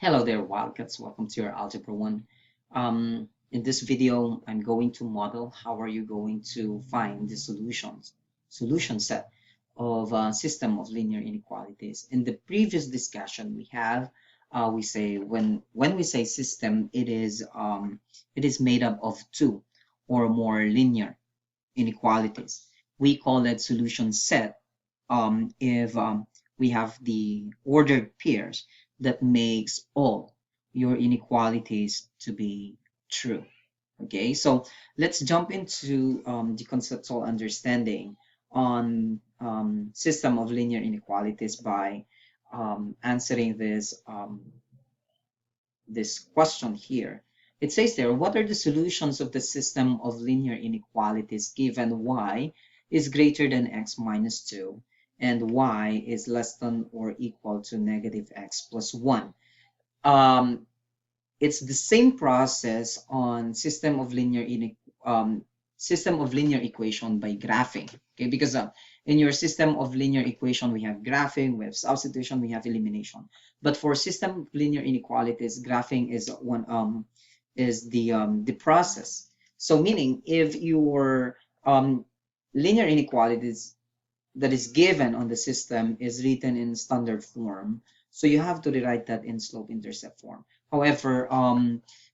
Hello there, Wildcats. Welcome to your Algebra 1. In this video, I'm going to model how are you going to find the solution set of a system of linear inequalities. In the previous discussion we say when we say system, it is made up of two or more linear inequalities. We call it solution set if we have the ordered pairs that makes all your inequalities to be true. Okay, so let's jump into the conceptual understanding on system of linear inequalities by answering this question here. It says there, what are the solutions of the system of linear inequalities given y is greater than x minus 2 and y is less than or equal to negative x plus 1? It's the same process on system of linear equation by graphing. Okay, because in your system of linear equation we have graphing, we have substitution, we have elimination. But for system of linear inequalities, graphing is the process. So meaning if your linear inequalities that is given on the system is written in standard form, so you have to rewrite that in slope-intercept form. However,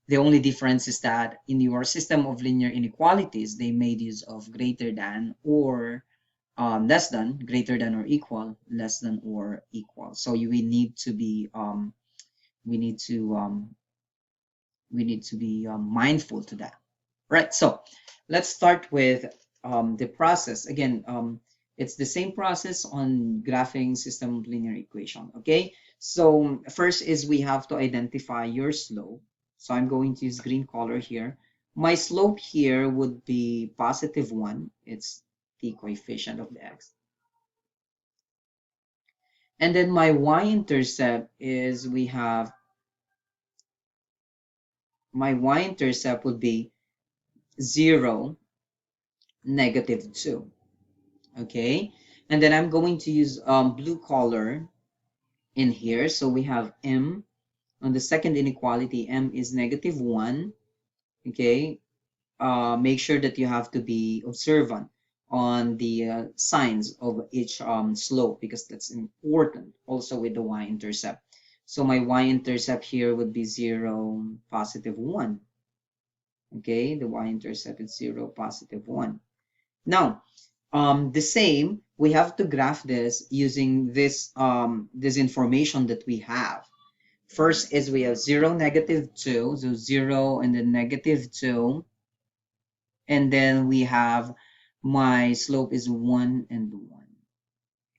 the only difference is that in your system of linear inequalities, they made use of greater than or less than, greater than or equal, less than or equal. So we need to be mindful to that, right? So let's start with the process again. It's the same process on graphing system of linear equation. Okay, so first is we have to identify your slope. So I'm going to use green color here. My slope here would be positive 1. It's the coefficient of the x. And then my y-intercept is my y-intercept would be 0, negative 2. Okay, and then I'm going to use blue color in here. So we have m on the second inequality. M is negative 1. Okay, make sure that you have to be observant on the signs of each slope, because that's important also with the y-intercept. So my y-intercept here would be 0, positive 1. Okay, the y-intercept is 0, positive 1. Now, the same, we have to graph this using this information that we have. First is we have 0, negative 2, so 0 and then negative 2. And then we have my slope is 1 and 1.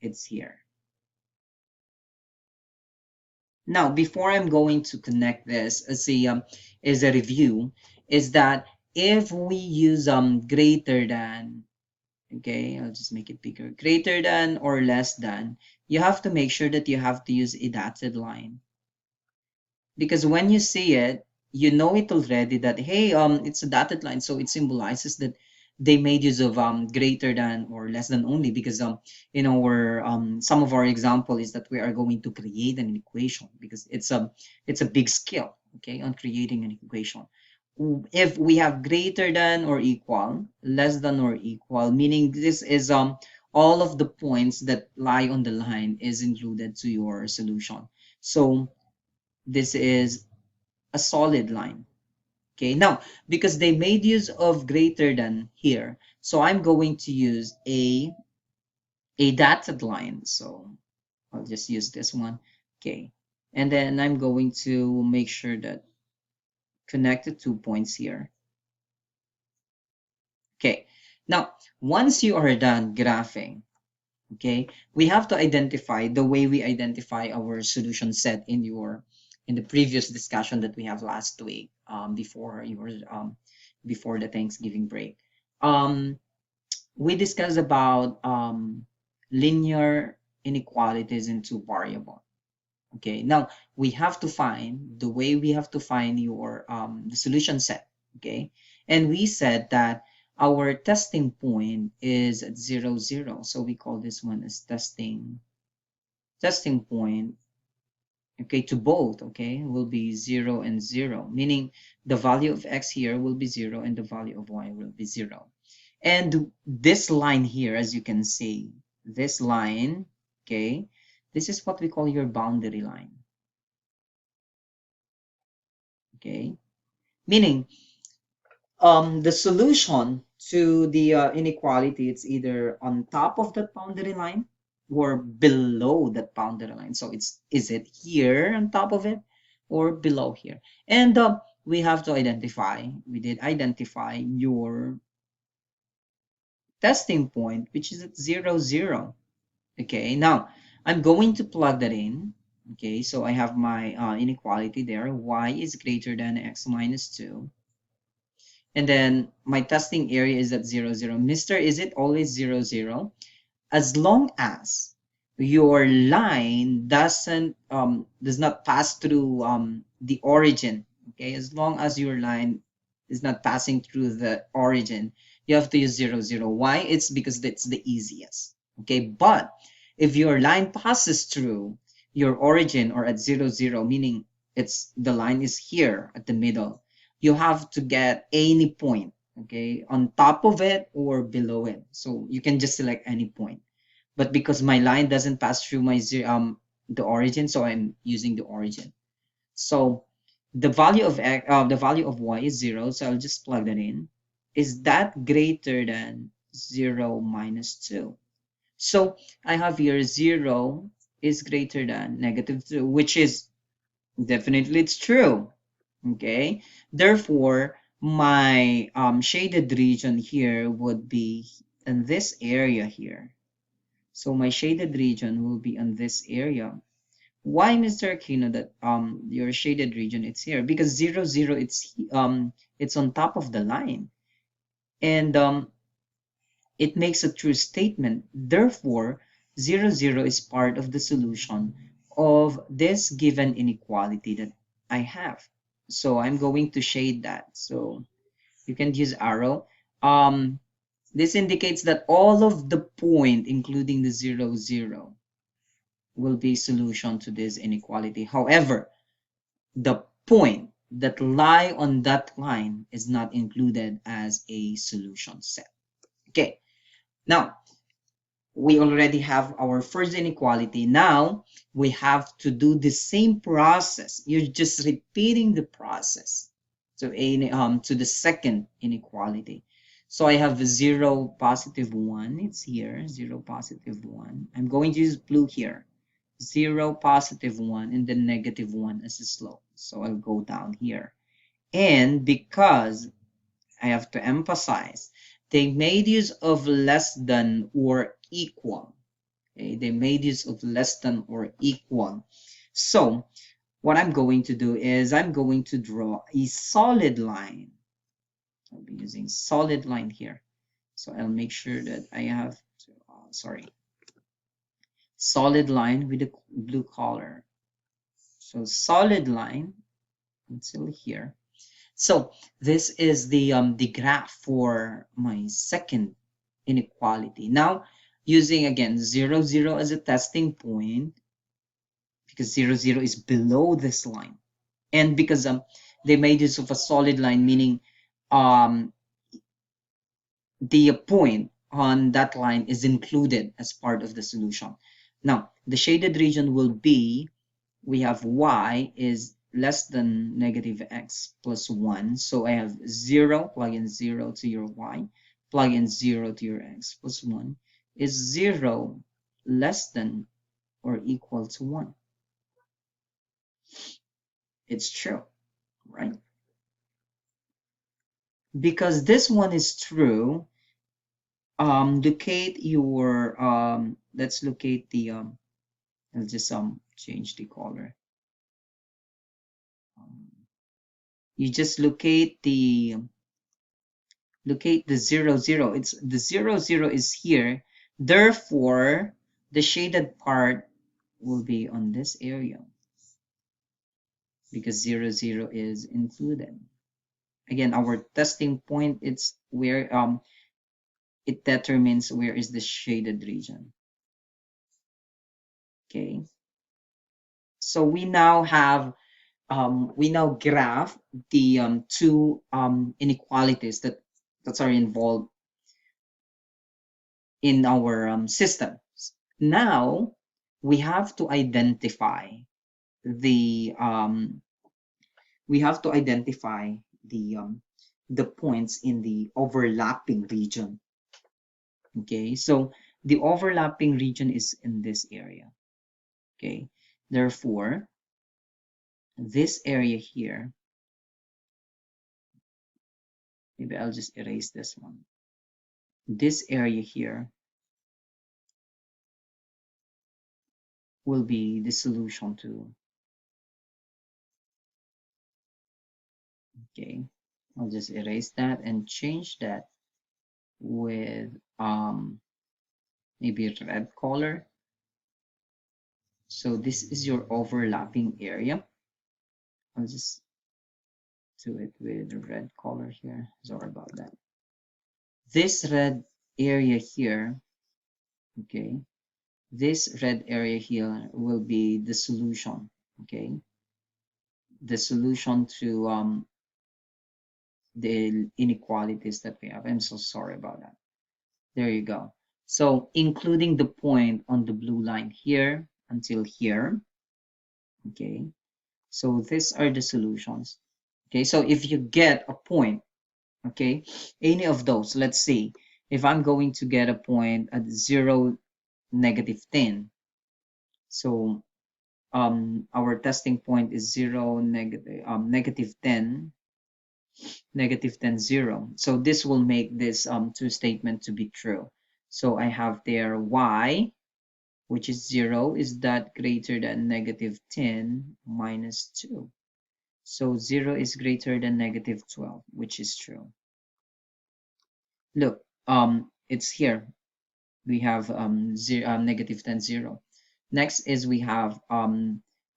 It's here. Now, before I'm going to connect this as a review, is that if we use greater than, okay, I'll just make it bigger, greater than or less than, you have to make sure that you have to use a dotted line. Because when you see it, you know it already that, hey, it's a dotted line, so it symbolizes that they made use of greater than or less than only, because in our some of our example is that we are going to create an equation, because it's a big skill, okay, on creating an equation. If we have greater than or equal, less than or equal, meaning this is all of the points that lie on the line is included to your solution. So this is a solid line. Okay, now because they made use of greater than here, so I'm going to use a dotted line. So I'll just use this one. Okay, and then I'm going to make sure that connect the 2 points here. Okay, now once you are done graphing, okay, we have to identify the way we identify our solution set in the previous discussion that we have last week, before the Thanksgiving break. We discussed about linear inequalities in two variables. Okay, now we have to find your the solution set. Okay, and we said that our testing point is at 0, 0. So we call this one as testing point okay, to both, okay, will be 0 and 0, meaning the value of x here will be 0 and the value of y will be 0. And this line here, as you can see, this line, okay, this is what we call your boundary line, okay, meaning the solution to the inequality, it's either on top of that boundary line or below that boundary line. So it's, is it here on top of it or below here? And we have to identify, we did identify your testing point, which is at 0, 0. Okay, now I'm going to plug that in. Okay, so I have my inequality there. Y is greater than x minus 2. And then my testing area is at 0, 0. Mister, is it always 0, 0? As long as your line does not pass through the origin, okay, as long as your line is not passing through the origin, you have to use 0, 0. Why? It's because that's the easiest, okay. But if your line passes through your origin or at 0, 0, meaning it's the line is here at the middle, you have to get any point, okay, on top of it or below it. So you can just select any point. But because my line doesn't pass through my the origin, so I'm using the origin. So the value of the value of y is 0, so I'll just plug that in. Is that greater than 0 minus 2? So I have here 0 is greater than negative 2, which is definitely it's true. Okay, therefore my shaded region here would be in this area here. So my shaded region will be on this area. Why, Mr. Aquino, that your shaded region it's here? Because 0, 0, it's on top of the line, and it makes a true statement. Therefore, 0, 0 is part of the solution of this given inequality that I have. So I'm going to shade that. So you can use arrow. This indicates that all of the point, including the 0, 0, will be solution to this inequality. However, the point that lie on that line is not included as a solution set. Okay, now we already have our first inequality. Now we have to do the same process. You're just repeating the process to the second inequality. So I have 0, positive 1. It's here, 0, positive 1. I'm going to use blue here. 0, positive 1, and then negative 1 as a slope. So I'll go down here. And because I have to emphasize, they made use of less than or equal. Okay? They made use of less than or equal. So what I'm going to do is I'm going to draw a solid line. I'll be using solid line here. So I'll make sure that I have to, solid line with the blue color. So solid line until here. So this is the graph for my second inequality. Now, using again 0, 0 as a testing point, because 0, 0 is below this line, and because they made use of a solid line, meaning um, the point on that line is included as part of the solution. Now, the shaded region will be, we have y is less than negative x plus 1. So I have 0, plug in 0 to your y, plug in 0 to your x plus 1. Is 0 less than or equal to 1? It's true, right? Because this one is true, locate your, let's locate the, I'll just change the color. You just locate the 0, 0. It's the 0, 0 is here. Therefore, the shaded part will be on this area because 0, 0 is included. Again, our testing point, it's where it determines where is the shaded region. Okay. So we now have we now graph the two inequalities that are involved in our system. Now we have to identify the the points in the overlapping region. Okay, so the overlapping region is in this area. Okay, therefore this area here, maybe I'll just erase this one. This area here will be the solution to. Okay, I'll just erase that and change that with maybe a red color. So this is your overlapping area. I'll just do it with a red color here. Sorry about that. This red area here, okay, this red area here will be the solution, okay, the solution to the inequalities that we have. I'm so sorry about that. There you go. So including the point on the blue line here until here, okay, so these are the solutions. Okay, so if you get a point, okay, any of those, let's see, if I'm going to get a point at 0, -10, so our testing point is 0, -10, -10, 0. So this will make this two statement to be true. So I have there y, which is 0, is that greater than -10 minus 2. So 0 is greater than -12, which is true. Look, it's here. We have -10, 0. Next is we have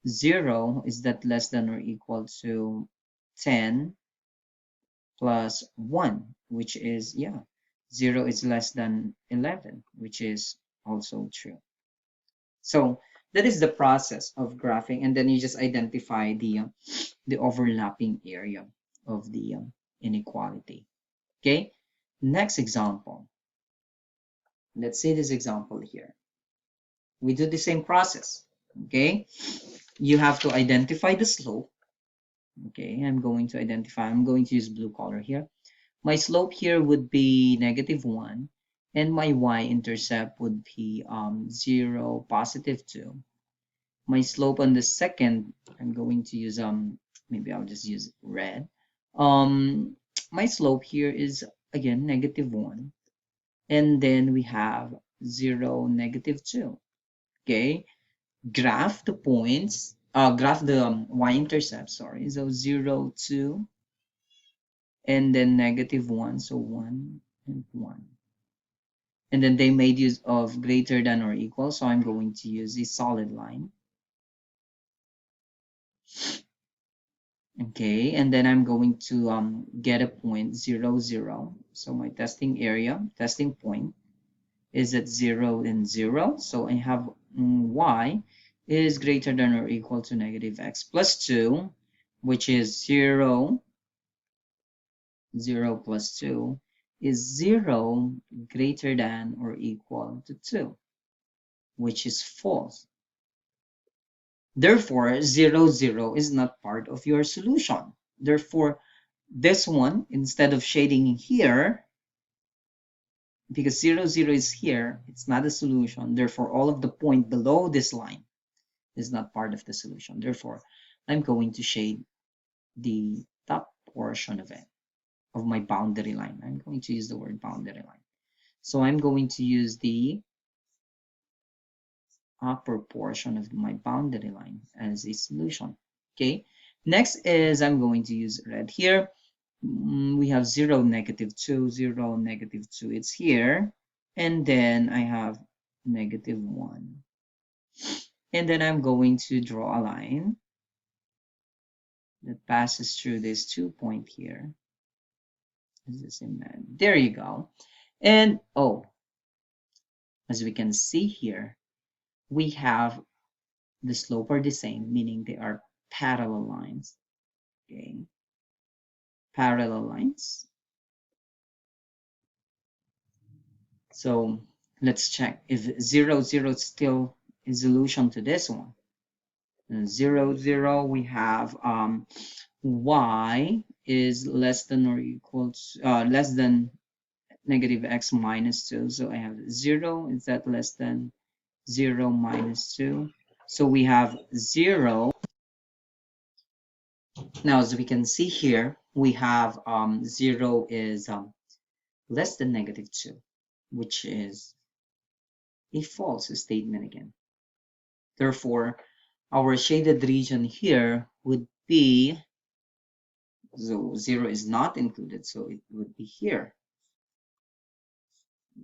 0, is that less than or equal to 10 plus 1, which is, yeah, 0 is less than 11, which is also true. So that is the process of graphing, and then you just identify the overlapping area of the inequality. Okay, next example. Let's say this example here. We do the same process. Okay, you have to identify the slope. Okay, I'm going to use blue color here. My slope here would be -1, and my y-intercept would be 0, +2. My slope on the second, I'm going to use maybe I'll just use red. My slope here is again -1, and then we have 0, -2. Okay, graph the points. Graph the y-intercept. Sorry, so 0, 2, and then -1, so 1 and 1. And then they made use of greater than or equal, so I'm going to use a solid line. Okay, and then I'm going to get a point 0, 0. So my testing point is at 0 and 0. So I have y is greater than or equal to -x plus 2, which is 0, 0 plus 2 is 0 greater than or equal to 2, which is false. Therefore, 0, 0 is not part of your solution. Therefore, this one, instead of shading here, because 0, 0 is here, it's not a solution. Therefore, all of the point below this line is not part of the solution. Therefore, I'm going to shade the top portion of it, of my boundary line. I'm going to use the word boundary line. So I'm going to use the upper portion of my boundary line as a solution. Okay, next is I'm going to use red here. We have 0, -2, 0, -2, it's here, and then I have -1, and then I'm going to draw a line that passes through this 2 point here. Is this in that? There you go. And oh, as we can see here, we have the slope are the same, meaning they are parallel lines. Okay, parallel lines. So let's check if 0, 0 is still a solution to this one. 0, 0, we have y is less than or equal to, less than negative x minus 2. So I have 0, is that less than 0 minus 2? So we have 0. Now, as we can see here, we have 0 is less than negative 2, which is a false statement again. Therefore, our shaded region here would be, so 0 is not included, so it would be here.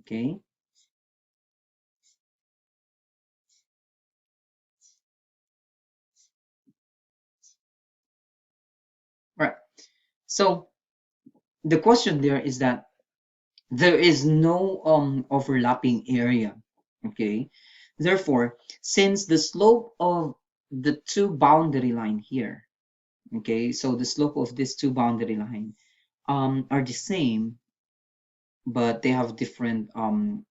Okay. Right. So the question there is that there is no overlapping area. Okay. Therefore, since the slope of the two boundary line here, okay, so the slope of these two boundary line are the same, but they have different um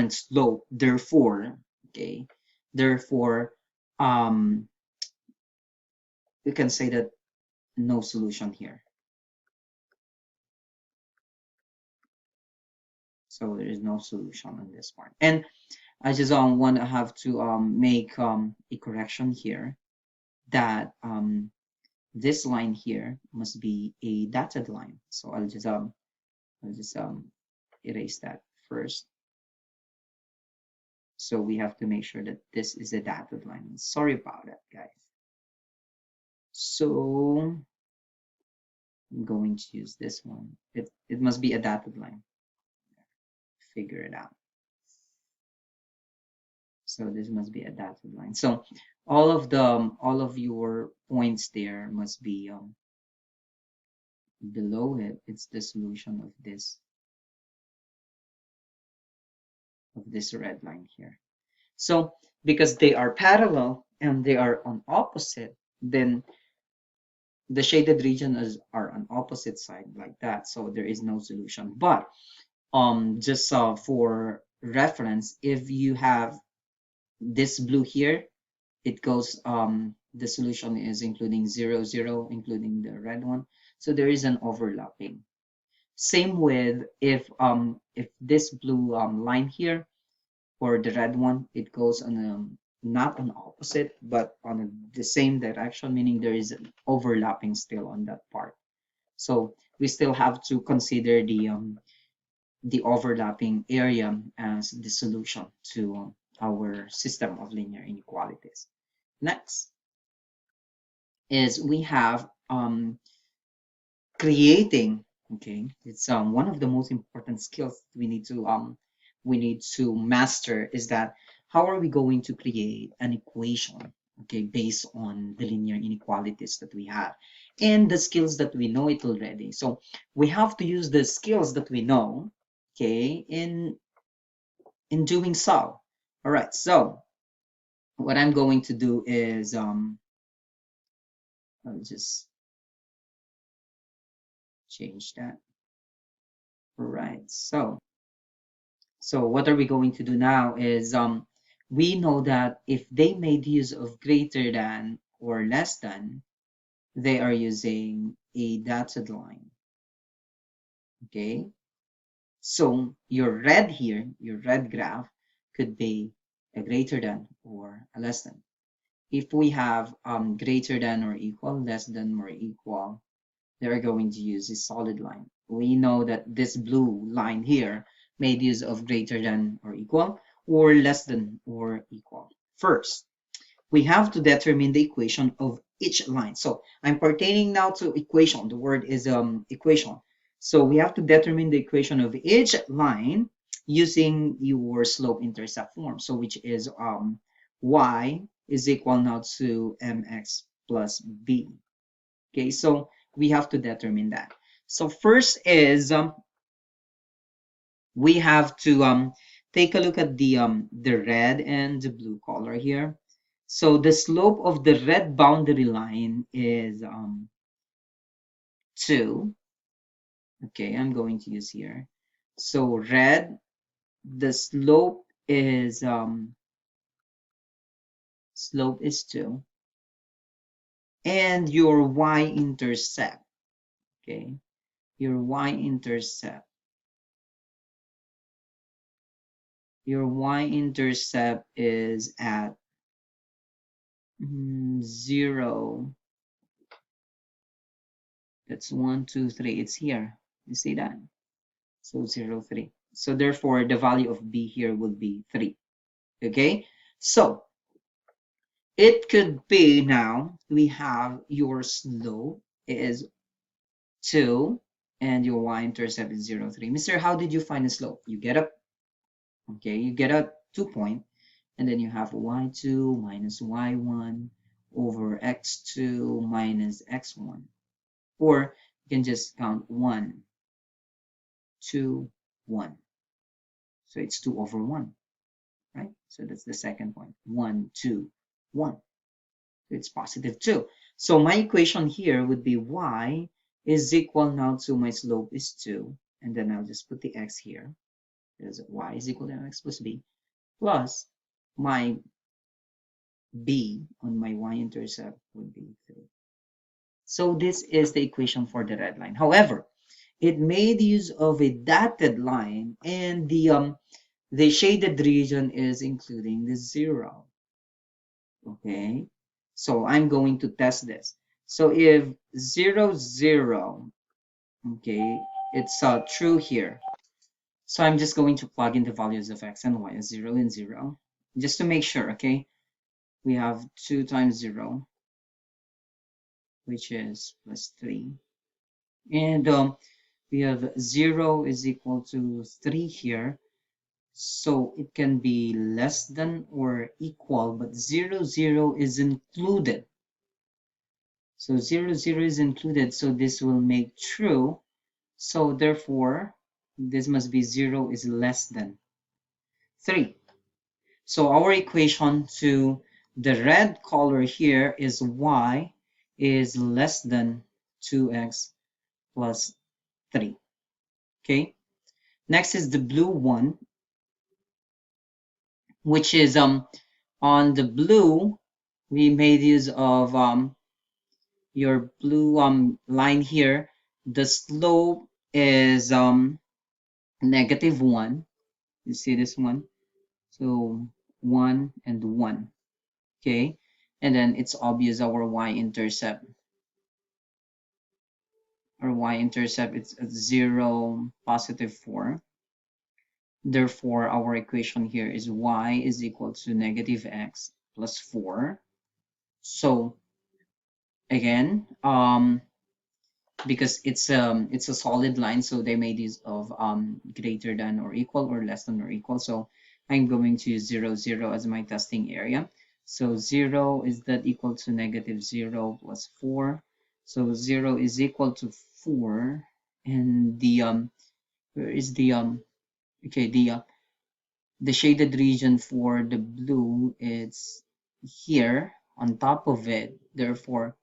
slope. Therefore, okay, therefore we can say that no solution here. So there is no solution on this part. And I just want to have to make a correction here that this line here must be a dotted line. So I'll just erase that first. So we have to make sure that this is a dotted line. Sorry about that, guys. So I'm going to use this one. It must be a dotted line. Figure it out. So this must be a dotted line. So all of your points there must be below it. It's the solution of this red line here. So because they are parallel and they are on opposite, then the shaded regions are on opposite side like that. So there is no solution. But just for reference, if you have this blue here, it goes the solution is including 0, 0, including the red one. So there is an overlapping. Same with if this blue line here or the red one, it goes on not on opposite but on the same direction, meaning there is an overlapping still on that part. So we still have to consider the overlapping area as the solution to our system of linear inequalities. Next is we have creating. Okay, it's one of the most important skills we need to master, is that how are we going to create an equation, okay, based on the linear inequalities that we have and the skills that we know it already. So we have to use the skills that we know, okay, in doing so. All right, so what I'm going to do is I'll just change that. All right, so what are we going to do now is we know that if they made use of greater than or less than, they are using a dotted line. Okay, so your red here, your red graph could be a greater than or a less than. If we have greater than or equal, less than or equal, they're going to use a solid line. We know that this blue line here made use of greater than or equal or less than or equal. First, we have to determine the equation of each line. So I'm pertaining now to equation. The word is equation. So we have to determine the equation of each line using your slope-intercept form. So which is y is equal now to mx plus b. Okay, so we have to determine that. So first is we have to take a look at the red and the blue color here. So the slope of the red boundary line is 2. Okay, I'm going to use here. So red, the slope is 2, and your y-intercept, okay, your y-intercept is at 0. That's 1, 2, 3. It's here. You see that? So 0, 3. So therefore, the value of b here would be 3. Okay? So it could be now we have your slope is 2 and your y-intercept is 0, 3. Mister, how did you find the slope? You get up, okay, you get a 2 point, and then you have y2 minus y1 over x2 minus x1. Or you can just count 1, 2, 1. So it's 2 over 1, right? So that's the second point. 1, 2, 1. So it's positive 2. So my equation here would be y is equal now to my slope is 2. And then I'll just put the x here. Because y is equal to x plus b. Plus my b on my y-intercept would be 3. So this is the equation for the red line. However, it made use of a dotted line, and the shaded region is including the 0. Okay, so I'm going to test this. So if 0, 0, okay, it's true here. So I'm just going to plug in the values of x and y as 0 and 0, just to make sure. Okay, we have 2 times 0, which is plus 3, and we have 0 is equal to 3 here. So it can be less than or equal, but 0, 0 is included. So 0, 0 is included, so this will make true. So therefore, this must be 0 is less than 3. So our equation to the red color here is y is less than 2x plus 3. Okay. Next is the blue one, which is on the blue, we made use of your blue line here. The slope is -1. You see this one? So 1 and 1. Okay, and then it's obvious our y-intercept. Our y-intercept is at 0, positive 4. Therefore, our equation here is y is equal to -x plus 4. So again, because it's a solid line, so they made use of greater than or equal or less than or equal. So I'm going to use 0, 0 as my testing area. So 0 is that equal to -0 plus 4. So 0 is equal to 4, and the where is the okay, the shaded region for the blue, it's here on top of it. Therefore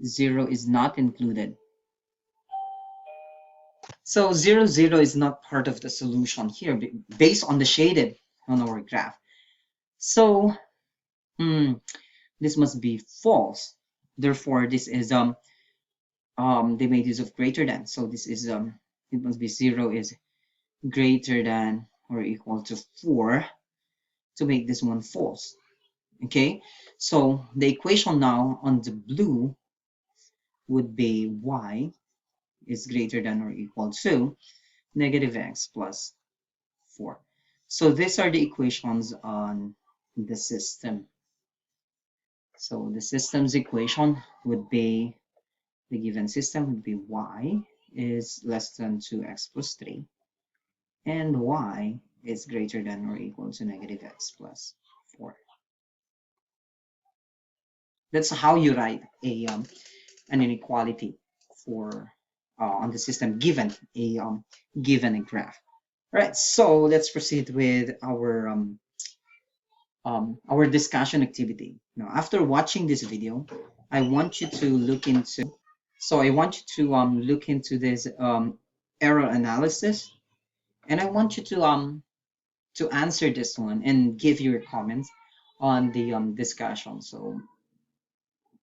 0 is not included. So 0, 0 is not part of the solution here based on the shaded on our graph. So this must be false. Therefore, this is they made use of greater than. So this is it must be 0 is greater than or equal to 4 to make this one false. Okay, so the equation now on the blue would be y is greater than or equal to -x plus 4. So these are the equations on the system. So the system's equation would be, the given system would be y is less than 2x plus 3, and y is greater than or equal to -x plus 4. That's how you write an inequality for on the system given a graph. All right, so let's proceed with our discussion activity. Now, after watching this video, I want you to look into. So I want you to look into this error analysis, and I want you to answer this one and give your comments on the discussion. So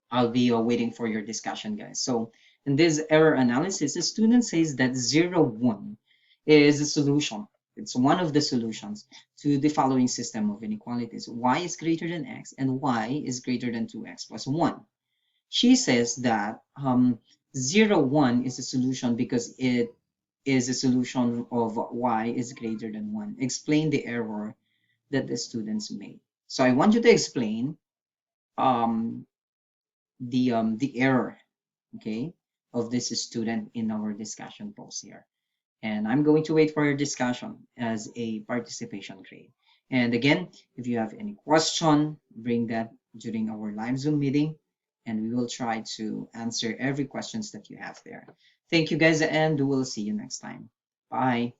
I'll be waiting for your discussion, guys. So in this error analysis, the student says that 0, 1 is a solution. It's one of the solutions to the following system of inequalities. Y is greater than x and y is greater than 2x plus 1. She says that 0, 1 is a solution because it is a solution of y is greater than 1. Explain the error that the students made. So I want you to explain um, the error, okay, of this student in our discussion post here. And I'm going to wait for your discussion as a participation grade. And again, if you have any question, bring that during our live Zoom meeting, and we will try to answer every questions that you have there. Thank you guys, and we'll see you next time. Bye.